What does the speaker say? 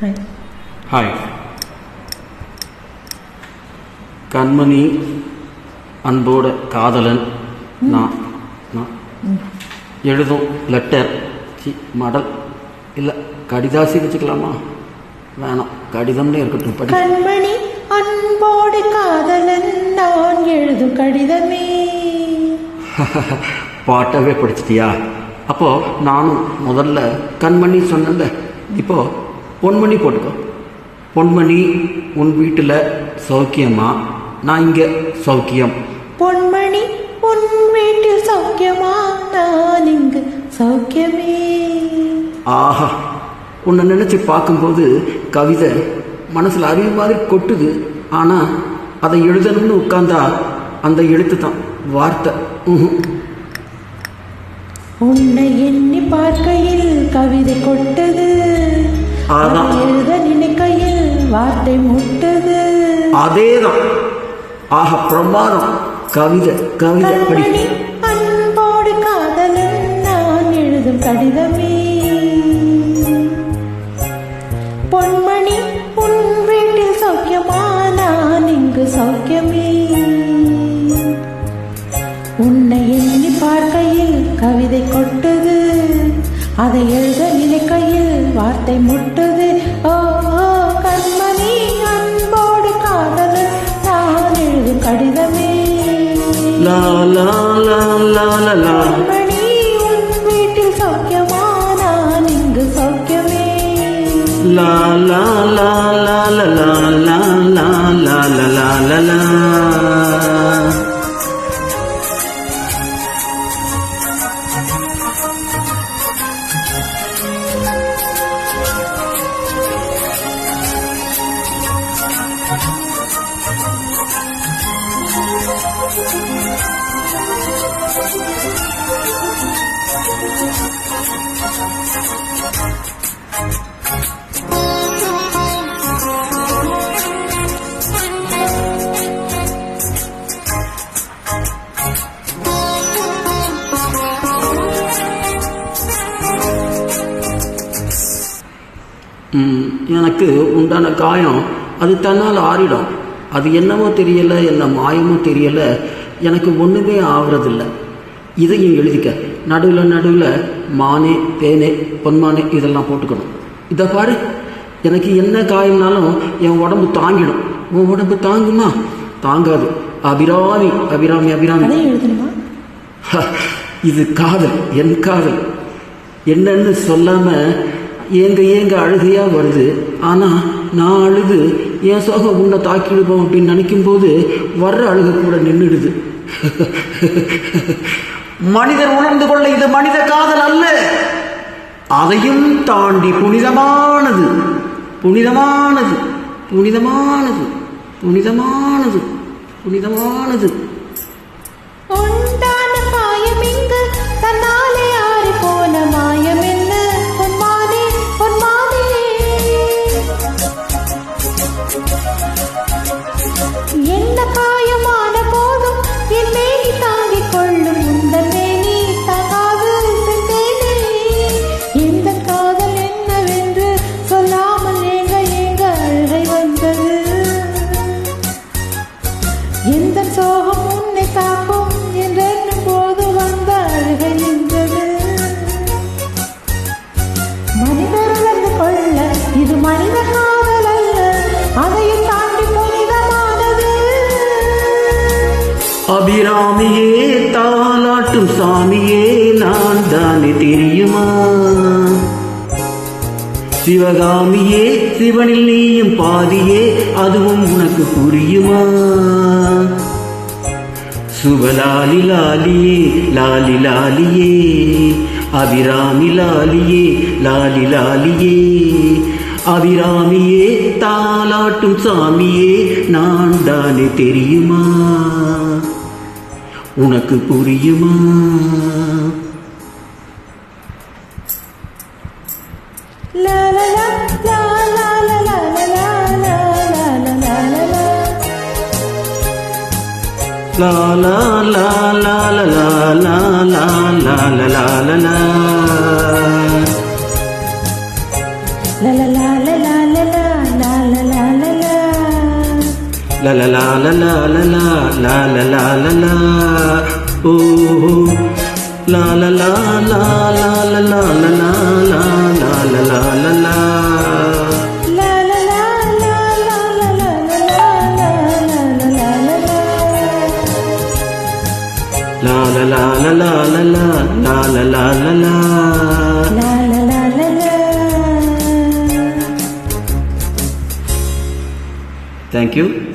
Hi. Hi. கண்மணி அன்போட காதலன் நான் எழுதும் லெட்டர் மடல் இல்லை கடிதாசி வச்சுக்கலாமா? வேணாம், கடிதம்னே இருக்கட்டும். படி. கண்மணி அன்போடு காதலன் நான் எழுதும் கடிதமே. பாட்டாவே படிச்சிட்டியா? அப்போ நானும் முதல்ல கண்மணி சொன்னேன்ல, இப்போ பொன்மணி போட்டுக்கோ. பொன்மணி, உன் வீட்டில் சௌக்கியமா? நான் இங்கே சௌக்கியம். பொன்மணி உன் வீட்டில் சௌக்கியமா? நான் இங்கு சௌக்கியமே. ஆஹா, உன்னை நினச்சி பார்க்கும்போது கவிதை மனசில் அறிவு மாதிரி கொட்டுது. ஆனால் அதை எழுதணும்னு உட்கார்ந்தா அந்த எழுத்து தான் வார்த்தை. உன்னை எண்ணி பார்க்கையில் கவிதை கொட்டது, எழுத நினைக்கையில் வார்த்தை முட்டது. அதேதான். ஆஹா, பிரமாதம். கவிதை கவிதை படி. அன்போடு காதலன் நான் எழுதும் கடிதமே. பொன்மணி உன் வீட்டில் சௌக்கியமா? நான் இங்கு சௌக்கியமே. உன்னை எண்ணி பார்க்கையில் கவிதை கொட்டது, அதை எழுத நினைக்கையில் வார்த்தை முட்டது. ஓ கண்மணி அன்போடு காதலன் நான் எழுதும் கடிதமே. லா லா லா லா லா லா. கண்மணி உன் வீட்டில் சௌக்கியமா? நான் இங்கு சௌக்கியமே. லா லா லா லா லா லா லா லா லா லா லா லா. எனக்கு உண்டான காயம் அது தன்னால் ஆறிடும். அது என்னமோ தெரியலை, என்ன மாயமோ தெரியலை, எனக்கு ஒன்றுமே ஆகுறதில்லை. இதையும் எழுதிக்க. நடுவில் நடுவில் மானே தேனே பொன்மானே இதெல்லாம் போட்டுக்கணும். இதை பாரு, எனக்கு என்ன காயம்னாலும் என் உடம்பு தாங்கிடும். உன் உடம்பு தாங்குமா? தாங்காது. அபிராமி அபிராமி அபிராமி. இது காதல், என் காதல். என்னன்னு சொல்லாம ஏங்க ஏங்க அழுகையா வருது. ஆனா நான் அழுது என் சோகம் உன்னை தாக்கிடுவோம் அப்படின்னு நினைக்கும் போது வர்ற அழுக கூட நின்றுடுது. மனிதர் உணர்ந்து கொள்ள இது மனித காதல் அல்ல, அதையும் தாண்டி புனிதமானது, புனிதமானது, புனிதமானது, புனிதமானது, புனிதமானது. உண்டான காயம் இங்கு தன்னாலே ஆறி போன மாயம் என்ன? பொன்மானே பொன்மானே. என்ன காயமான போதும் என் மேனி தாங்கிக் கொள்ளும் உந்தன் மேனி தாங்காது சென்றேனே. எந்த காதல் என்னவென்று சொல்லாமல் ஏங்க ஏங்க அழுகை வந்தது. எந்த சோகம் உன்னை தாக்கும் என்றென்னும் போது வந்த அழுகை நின்றது. மனிதர் உணர்ந்து கொள்ள இது மனித காதல் அல்ல, அதையும் தாண்டி புனிதமானது. அபிராமியே தாலாட்டும் சாமியே நான் தானே தெரியுமா? சிவகாமியே சிவனில் நீயும் பாதியே அதுவும் உனக்கு புரியுமா? சுபலாலி லாலியே லாலி லாலியே அபிராமி லாலியே லாலி லாலியே. அபிராமியே தாலாட்டும் சாமியே நான் தானே தெரியுமா? உனக்கு புரியுமா? லா லா லா லா லா லா லா லா லா லா லா லா. லா லா லா லா லா லா லா லா லா லா லா லா. La la la la la la La la la la la la la la la la la la. Oh, la la la la la la la la la la la la la la la. La la la la la la la la la la la la. La la la la la la la la la la la la. La la la la la. Thank you.